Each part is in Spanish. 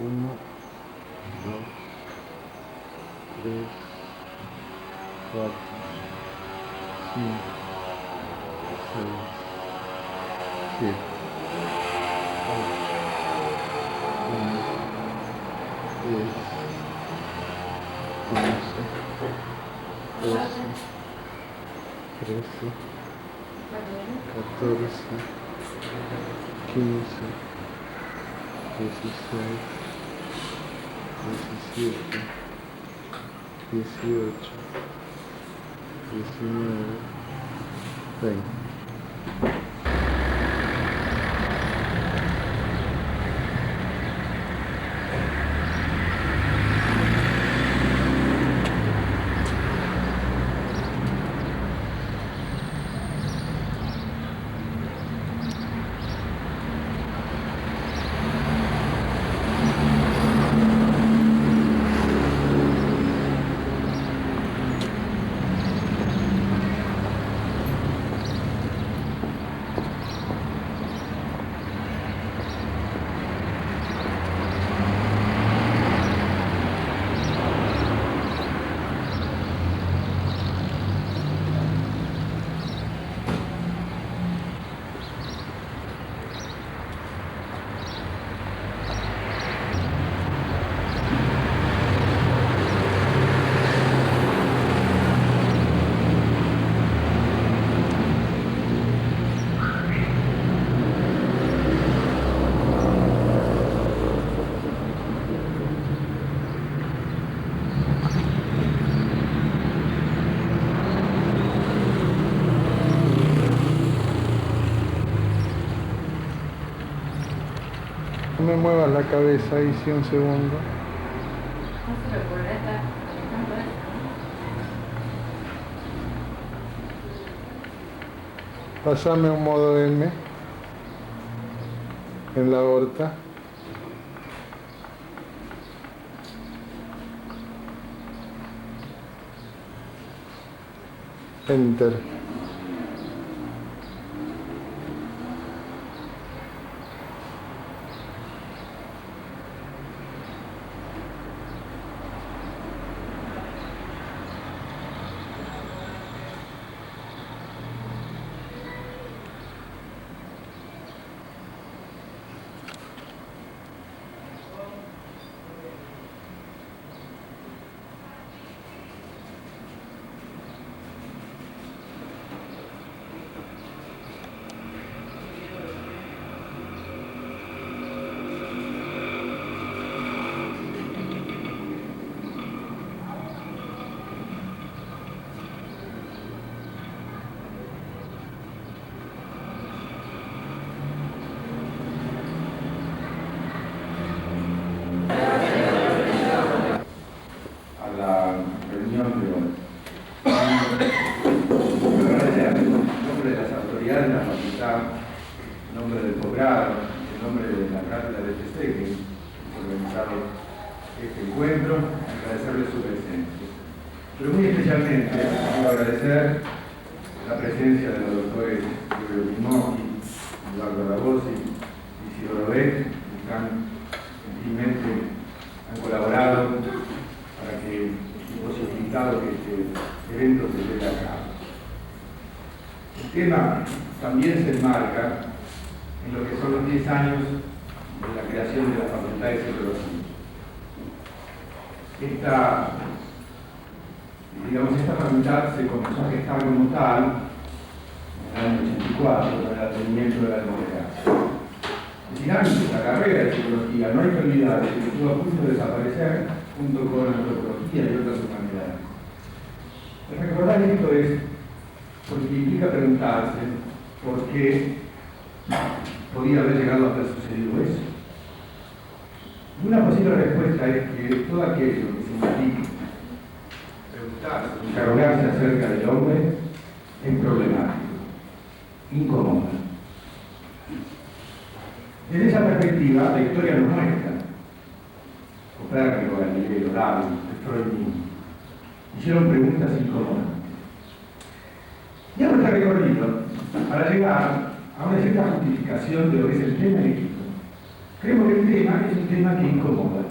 1, 2, 3, 4, 5, 6, 7, 8, 9, 10, 11, 12, 13, 14, 15, 16, 17, 18, 19, 20. No me muevas la cabeza ahí, sí, un segundo. Pásame un modo M en la aorta. Enter. En la facultad, en nombre del posgrado, en nombre de la cátedra de TC, que ha organizado este encuentro, agradecerle su presencia. Pero muy especialmente quiero agradecer la presencia de los doctores Julio Pinocchi, Eduardo Ragozzi y Ciro Robet, que tan gentilmente han colaborado para que se posibilitado que este evento se lleve a cabo. El tema también se enmarca en lo que son los 10 años de la creación de la Facultad de Psicología. Esta facultad se comenzó a gestar como tal en el año 84 con el advenimiento de la democracia. Es decir, antes de la carrera de Psicología, no hay que olvidar que estuvo a punto de desaparecer junto con la antropología y otras humanidades. Recordar esto es porque implica preguntarse por qué podía haber llegado a haber sucedido eso. Una posible respuesta es que todo aquello que significa preguntarse, interrogarse acerca del hombre es problemático, incómodo. Desde esa perspectiva, la historia nos muestra. Copérnico, Galileo, Darwin, Freud mismo hicieron preguntas incómodas. Y ahora está recorrido para llegar a una cierta justificación de lo que es el tema ético Creemos que el tema es un tema que incomoda.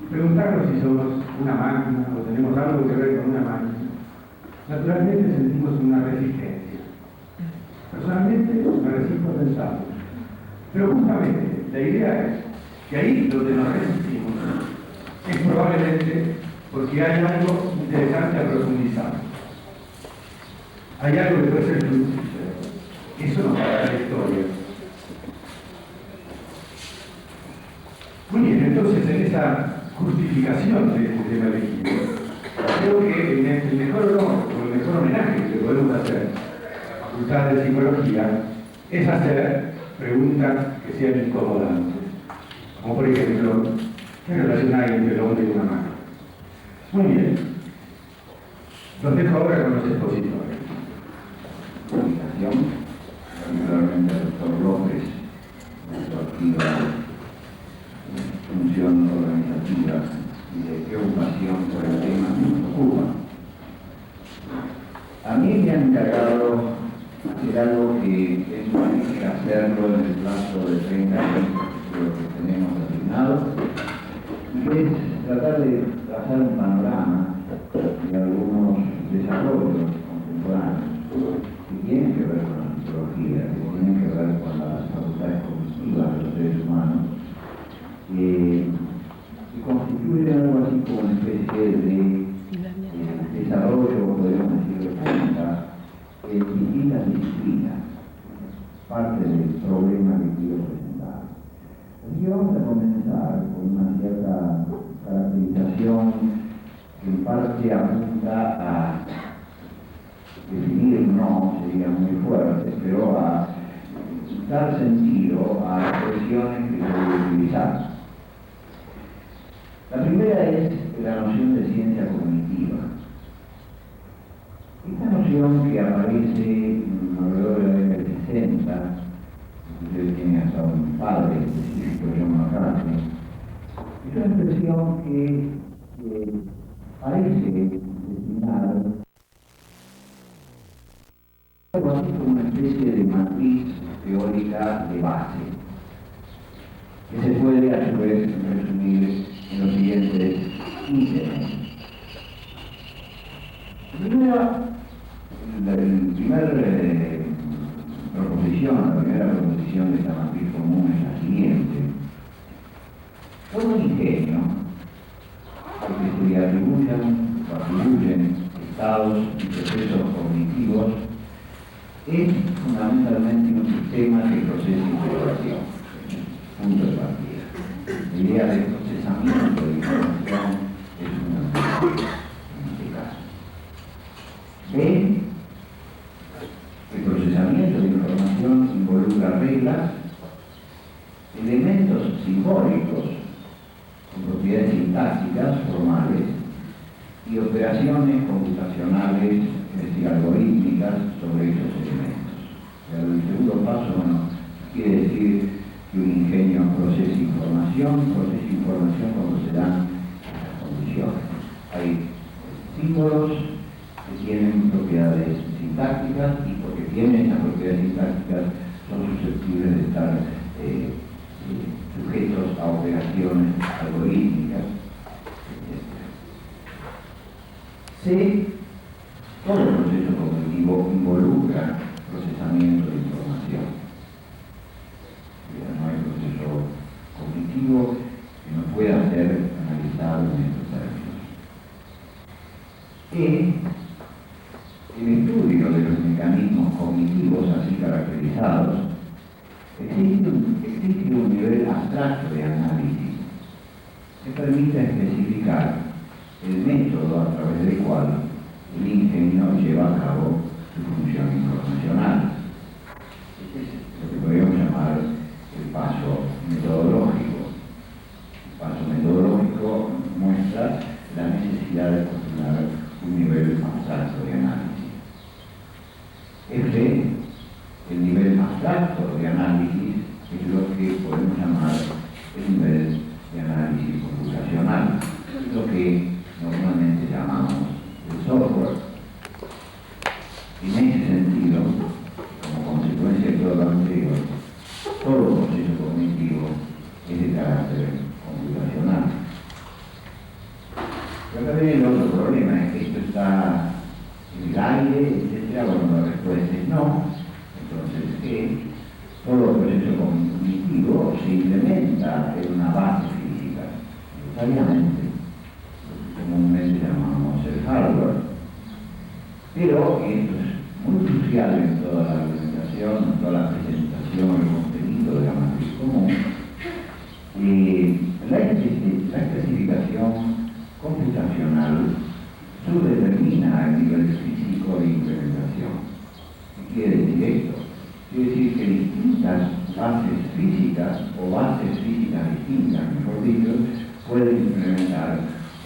Preguntarnos si somos una máquina o tenemos algo que ver con una máquina, naturalmente sentimos una resistencia. Personalmente me resisto a pensarlo. Pero justamente la idea es que ahí donde nos resistimos es probablemente porque hay algo interesante a profundizar. Hay algo que puede ser fructífero. Eso nos dará la historia. Muy bien, entonces en esa justificación de este tema elegido, creo que el mejor honor o el mejor homenaje que podemos hacer a la Facultad de Psicología es hacer preguntas que sean incomodantes. Como por ejemplo, ¿qué relación hay entre el hombre y una máquina? Muy bien. Los dejo ahora con los expositores. Comunicación, particularmente al doctor López, nuestra activa función organizativa y de preocupación por el tema que nos ocupa. A mí me han encargado hacer algo que es difícil hacerlo en el plazo de 30 minutos que tenemos asignado, y es tratar de trazar un panorama de algunos desarrollos contemporáneos que tienen que ver con la psicología, que tienen que ver con las facultades cognitivas de los seres humanos, que constituyen algo así como una especie de desarrollo, podríamos decir, de punta en distintas disciplinas, parte del problema que quiero presentar. Así que vamos a comenzar con una cierta caracterización que en parte apunta a definir, no sería muy fuerte, pero a dar sentido a expresiones que se deben utilizar. La primera es la noción de ciencia cognitiva. Esta noción que aparece alrededor de la década del 60, usted tiene hasta un padre específico, John McCarthy, es una expresión que parece destinada algo así como una especie de matriz teórica de base, que se puede a su vez resumir en los siguientes ítems. La primera proposición de esta matriz común es la siguiente. Todo ingenio al que se le atribuyen estados y procesos cognitivos es fundamentalmente un sistema que procesa información. Punto de partida. La idea de procesamiento de información es fundamental en este caso. B. El procesamiento de información involucra reglas, elementos simbólicos con propiedades sintácticas formales y operaciones computacionales, es decir, algorítmicas sobre esos elementos. El segundo paso, quiere decir que un ingenio procesa información cuando se dan estas condiciones. Hay símbolos que tienen propiedades sintácticas y porque tienen estas propiedades sintácticas son susceptibles de estar sujetos a operaciones algorítmicas, etc. C. Todo el proceso cognitivo involucra procesamiento de información. No hay proceso cognitivo que no pueda ser analizado en estos términos. El estudio de los mecanismos cognitivos así caracterizados existe un nivel abstracto de análisis que permite especificar el método a través del cual el ingenio lleva a cabo su función informacional. Este es lo que podríamos llamar el paso metodológico. El paso metodológico muestra la necesidad de construir un nivel abstracto de análisis. F, el nivel abstracto de análisis, es lo que podemos llamar el nivel de análisis computacional, lo que normalmente llamamos el software. En ese sentido, como consecuencia de todo lo anterior, todo proceso es de carácter computacional. Pero también el otro problema es que esto está en el aire, etc. Bueno, la respuesta es no. Entonces, que todo proceso cognitivo se implementa en una base física, necesariamente, lo que comúnmente llamamos el hardware. Pero, y esto es muy crucial en toda la argumentación, en toda la presentación, el contenido de la matriz común, la especificación computacional subdetermina el nivel físico de implementación. ¿Qué quiere decir esto? Quiere decir que distintas bases físicas o bases físicas distintas, mejor dicho, pueden implementar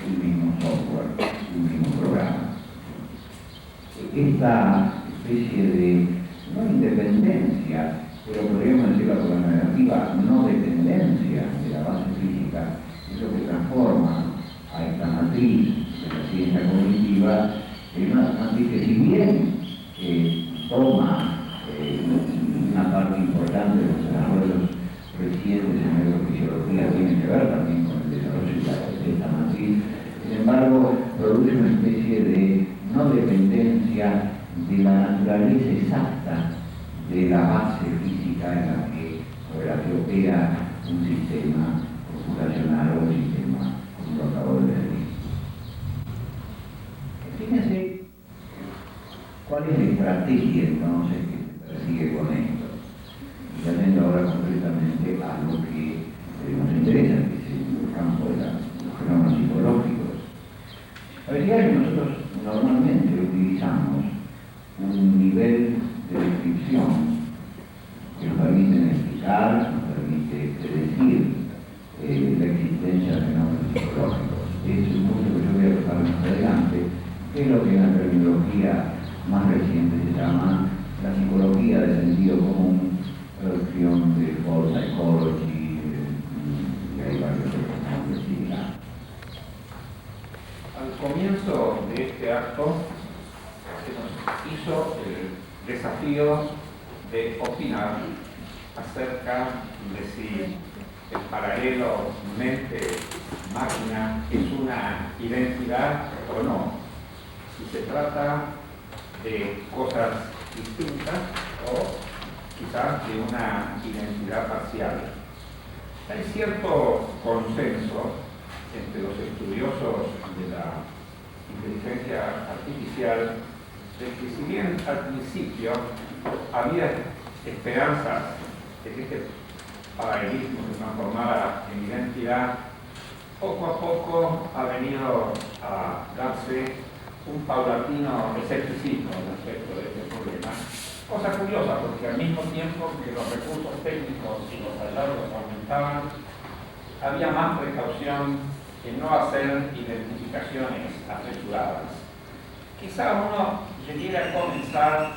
el mismo software, el mismo programa. Esta especie de no independencia, pero podríamos decirlo por la negativa, no dependencia de la base física, es lo que transforma a esta matriz de la ciencia cognitiva en una matriz que, si bien toma una parte importante de los desarrollos recientes en neurofisiología, tiene que ver también con el desarrollo de esta matriz, sin embargo, produce una especie de no dependencia de la naturaleza exacta de la base física sobre la que opera un sistema computacional o un sistema, como lo acabo de decir. Fíjense cuál es la estrategia entonces que se persigue con esto. Y yendo ahora concretamente a lo que nos interesa, que es el campo de los fenómenos psicológicos. A ver, nosotros normalmente utilizamos un nivel de descripción que nos permite explicar, nos permite predecir la existencia de fenómenos psicológicos. Es un punto que yo voy a tocar más adelante, que es lo que en la terminología más reciente se llama la psicología de sentido común, traducción de Fall Psychology, y hay varios otros nombres similares. Al comienzo de este acto se nos hizo el desafío de opinar acerca de si el paralelo mente-máquina es una identidad o no, si se trata de cosas distintas o quizás de una identidad parcial. Hay cierto consenso entre los estudiosos de la inteligencia artificial de que, si bien al principio había esperanzas de que este paralelismo se transformara en identidad, poco a poco ha venido a darse un paulatino escepticismo respecto de este problema. Cosa curiosa, porque al mismo tiempo que los recursos técnicos y los hallazgos aumentaban, había más precaución en no hacer identificaciones apresuradas. Quizá uno debiera comenzar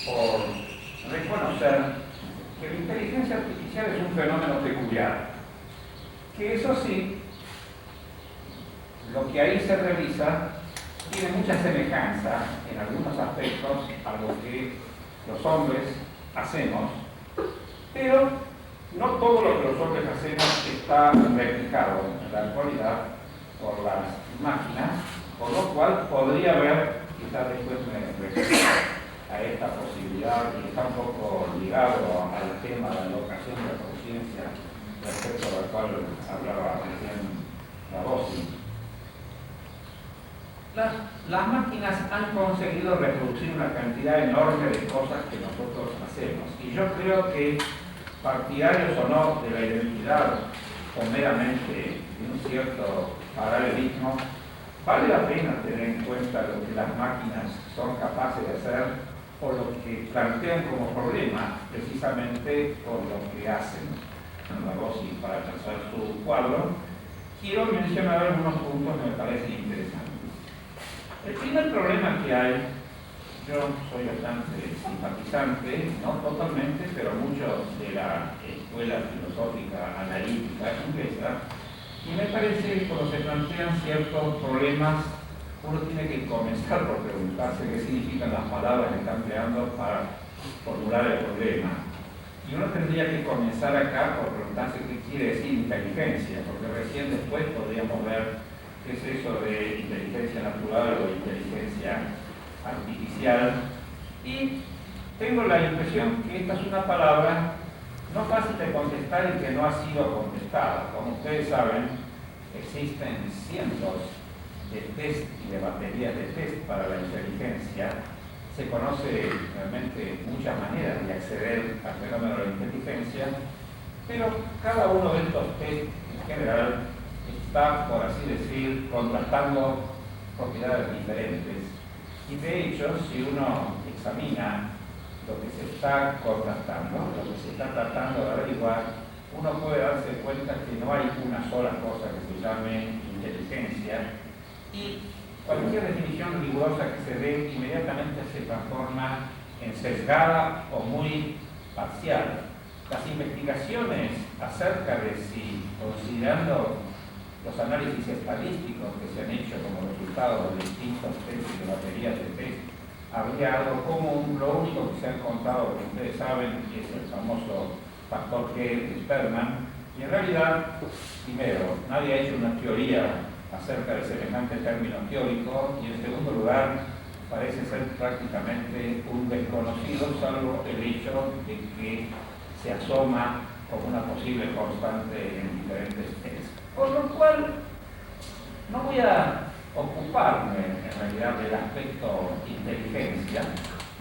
por reconocer que la inteligencia artificial es un fenómeno peculiar, que eso sí, lo que ahí se revisa tiene mucha semejanza en algunos aspectos a lo que los hombres hacemos, pero no todo lo que los hombres hacemos está replicado en la actualidad por las máquinas, por lo cual podría haber, quizás después me refiero a esta posibilidad, y está un poco ligado al tema de la locación de la conciencia, respecto al cual hablaba recién Rabossi. Las máquinas han conseguido reproducir una cantidad enorme de cosas que nosotros hacemos, y yo creo que, partidarios o no de la identidad o meramente de un cierto paralelismo, vale la pena tener en cuenta lo que las máquinas son capaces de hacer o lo que plantean como problema precisamente por lo que hacen. Rabossi, para trazar su cuadro, quiero mencionar algunos puntos que me parecen interesantes. El primer problema que hay, yo soy bastante simpatizante, no totalmente, pero mucho de la escuela filosófica analítica inglesa, y me parece que cuando se plantean ciertos problemas, uno tiene que comenzar por preguntarse qué significan las palabras que está empleando para formular el problema. Y uno tendría que comenzar acá por preguntarse qué quiere decir inteligencia, porque recién después podríamos ver qué es eso de inteligencia natural o inteligencia artificial. Y tengo la impresión que esta es una palabra no fácil de contestar y que no ha sido contestada. Como ustedes saben, existen cientos de test y de baterías de test para la inteligencia. Se conoce realmente muchas maneras de acceder al fenómeno de la inteligencia, pero cada uno de estos test en general está, por así decir, contrastando propiedades diferentes. Y de hecho, si uno examina lo que se está contrastando, lo que se está tratando de averiguar, uno puede darse cuenta que no hay una sola cosa que se llame inteligencia, y cualquier definición rigurosa que se dé inmediatamente se transforma en sesgada o muy parcial. Las investigaciones acerca de si, considerando los análisis estadísticos que se han hecho como resultado de distintos test y de baterías de test, habría algo común. Lo único que se ha encontrado, como ustedes saben, es el famoso factor G de Sperman, y en realidad, primero, nadie ha hecho una teoría acerca de semejante término teórico, y en segundo lugar, parece ser prácticamente un desconocido, salvo el hecho de que se asoma como una posible constante en diferentes tests. Por lo cual, no voy a ocuparme en realidad del aspecto inteligencia,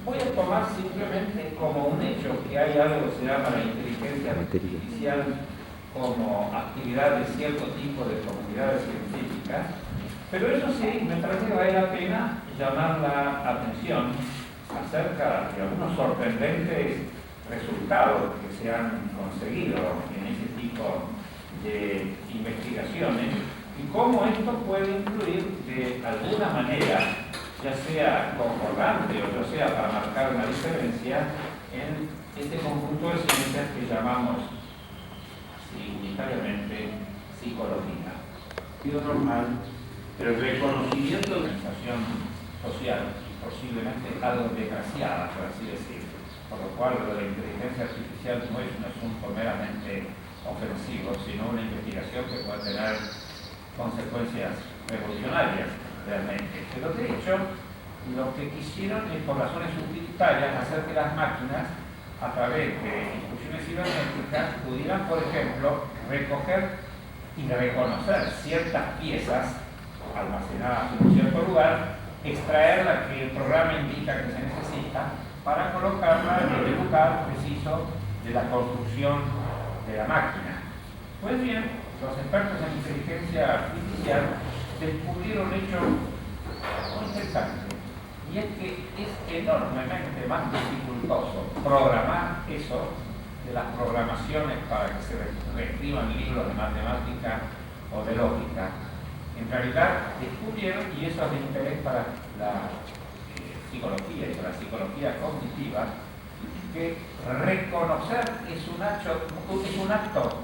voy a tomar simplemente como un hecho que hay algo que se llama la inteligencia artificial como actividad de cierto tipo de comunidades científicas, pero eso sí, me parece que vale la pena llamar la atención acerca de algunos sorprendentes resultados que se han conseguido en ese tipo de investigaciones y cómo esto puede influir de alguna manera, ya sea concordante o ya sea para marcar una diferencia, en este conjunto de ciencias que llamamos unitariamente psicología. Lo normal, pero el reconocimiento de la organización social, posiblemente algo desgraciada, por así decirlo, por lo cual lo de la inteligencia artificial no es un asunto meramente ofensivo, sino una investigación que puede tener consecuencias revolucionarias realmente. Pero de hecho, lo que quisieron es, por razones utilitarias, hacer que las máquinas, a través de instrucciones cibernéticas, pudieran, por ejemplo, recoger y reconocer ciertas piezas almacenadas en un cierto lugar, extraer la que el programa indica que se necesita para colocarla en el lugar preciso de la construcción de la máquina. Pues bien, los expertos en inteligencia artificial descubrieron un hecho muy interesante, y es que es enormemente más dificultoso programar eso de las programaciones para que se reescriban libros de matemática o de lógica. En realidad descubrieron, y eso es de interés para la psicología y para la psicología cognitiva, que reconocer es un acto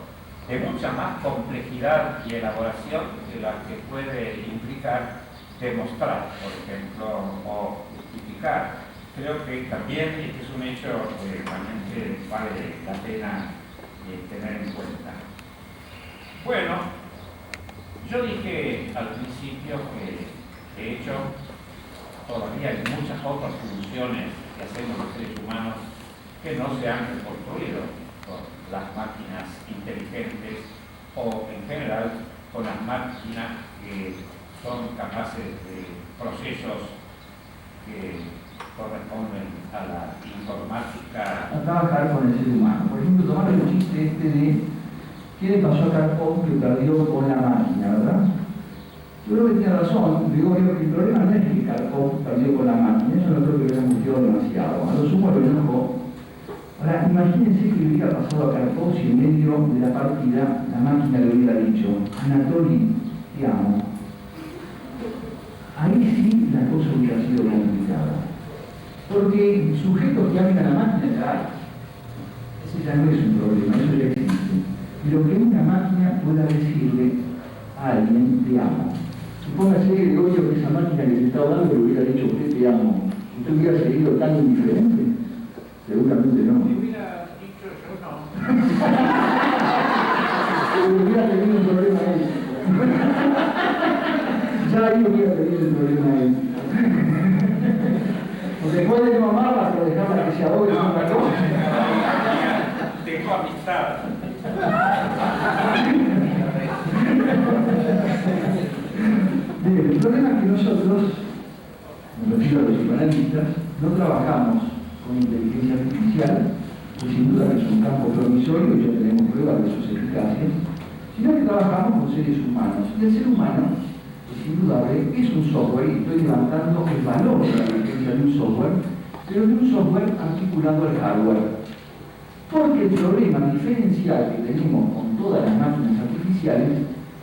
de mucha más complejidad y elaboración de la que puede implicar demostrar, por ejemplo, o justificar. Creo que también este es un hecho que realmente vale la pena tener en cuenta. Bueno, yo dije al principio que, de hecho, todavía hay muchas otras funciones que hacemos los seres humanos que no se han reconstruido por las máquinas inteligentes o, en general, con las máquinas que son capaces de procesos que corresponden a la informática. A trabajar con el ser humano. Por ejemplo, tomar el chiste este de qué le pasó a Karpov que perdió con la máquina, ¿verdad? Yo creo que tiene razón. Digo que el problema no es que Karpov perdió con la máquina, eso no creo que hubiera metido demasiado. A lo sumo lo enojó. Ahora, imagínense que le hubiera pasado a Karpov si en medio de la partida la máquina le hubiera dicho: Anatoly, te amo. Ahí sí la cosa hubiera sido complicada. Porque sujetos que amen a la máquina ya hay. Ese ya no es un problema, eso ya existe. Pero que una máquina pueda decirle a alguien: te amo. Supóngase que el odio que esa máquina que te estaba dando le hubiera dicho: usted te amo. ¿Usted hubiera seguido tan indiferente? Seguramente no. Si hubiera dicho: yo hubiera tenido un problema él. Ya ahí hubiera tenido un problema él. Porque puede no amarla, pero dejarla que se ahogue es otra cosa. Tengo amistad. Bien, el problema es que nosotros, me refiero a los psicoanalistas, no trabajamos con inteligencia artificial, que sin duda es un campo promisorio y ya tenemos pruebas de sus eficacias, sino que trabajamos con seres humanos. Y el ser humano, es indudable, es un software, y estoy levantando el valor de la existencia de un software, pero de un software articulado al hardware. Porque el problema diferencial que tenemos con todas las máquinas artificiales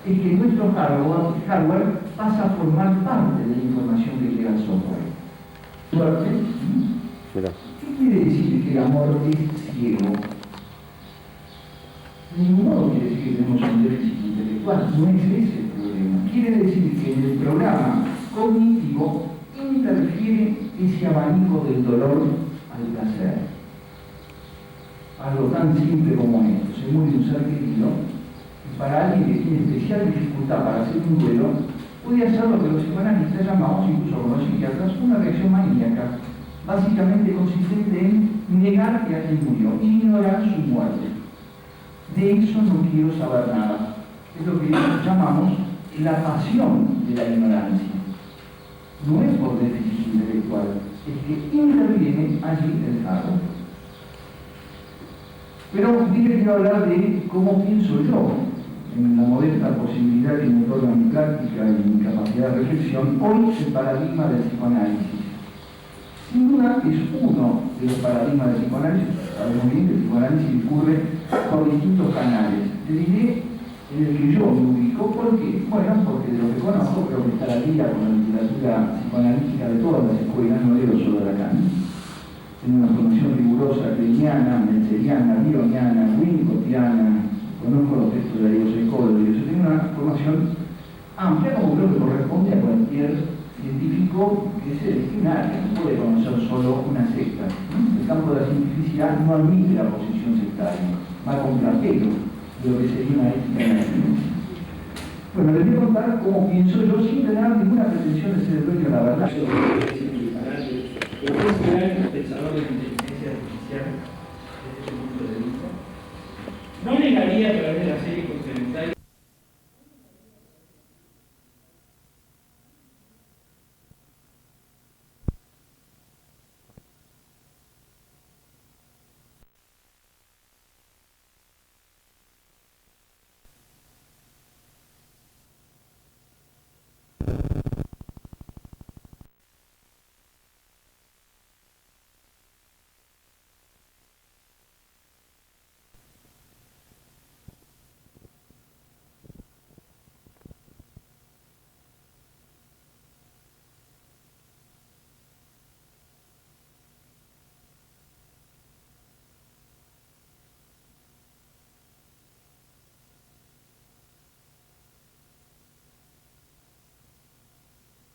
es que nuestro hardware pasa a formar parte de la información que llega al software. ¿Suerte? ¿Qué quiere decir que el amor es ciego? De ningún modo quiere decir que tenemos un déficit intelectual, no es ese el problema. Quiere decir que en el programa cognitivo interfiere ese abanico del dolor al placer. Algo tan simple como esto: se muere un ser querido, y para alguien que tiene especial dificultad para hacer un duelo, puede hacer lo que los psicoanalistas llamamos, incluso con los psiquiatras, una reacción maníaca, básicamente consistente en negar que alguien murió, ignorar su muerte. De eso no quiero saber nada. Es lo que llamamos la pasión de la ignorancia. No es por déficit intelectual, es que interviene allí el hardware. Pero dije quiero hablar de cómo pienso yo, en la modesta posibilidad que me otorga mi práctica y mi capacidad de reflexión, hoy el paradigma del psicoanálisis. Sin duda es uno de los paradigmas del psicoanálisis. Sabemos bien que el psicoanálisis discurre por distintos canales. Te diré en el que yo me ubico. ¿Por qué? Bueno, porque de lo que conozco, creo que está la guía con la literatura psicoanalítica de todas las escuelas, no digo solo de Lacan. Tengo una formación rigurosa, kleiniana, meltzeriana, bironiana, winnicottiana, conozco los textos de Diego Secolo, yo tengo una formación amplia, como creo que corresponde a cualquier científico que se dedique a un área, no puede conocer solo una secta. El campo de la cientificidad no admite la posición sectaria, va con platero de lo que sería una ética en la ciencia. Bueno, les voy a contar cómo pienso yo sin tener ninguna pretensión de ser el dueño de la verdad. ¿Puedes crear un pensador de la inteligencia artificial desde este punto de vista? No negaría que la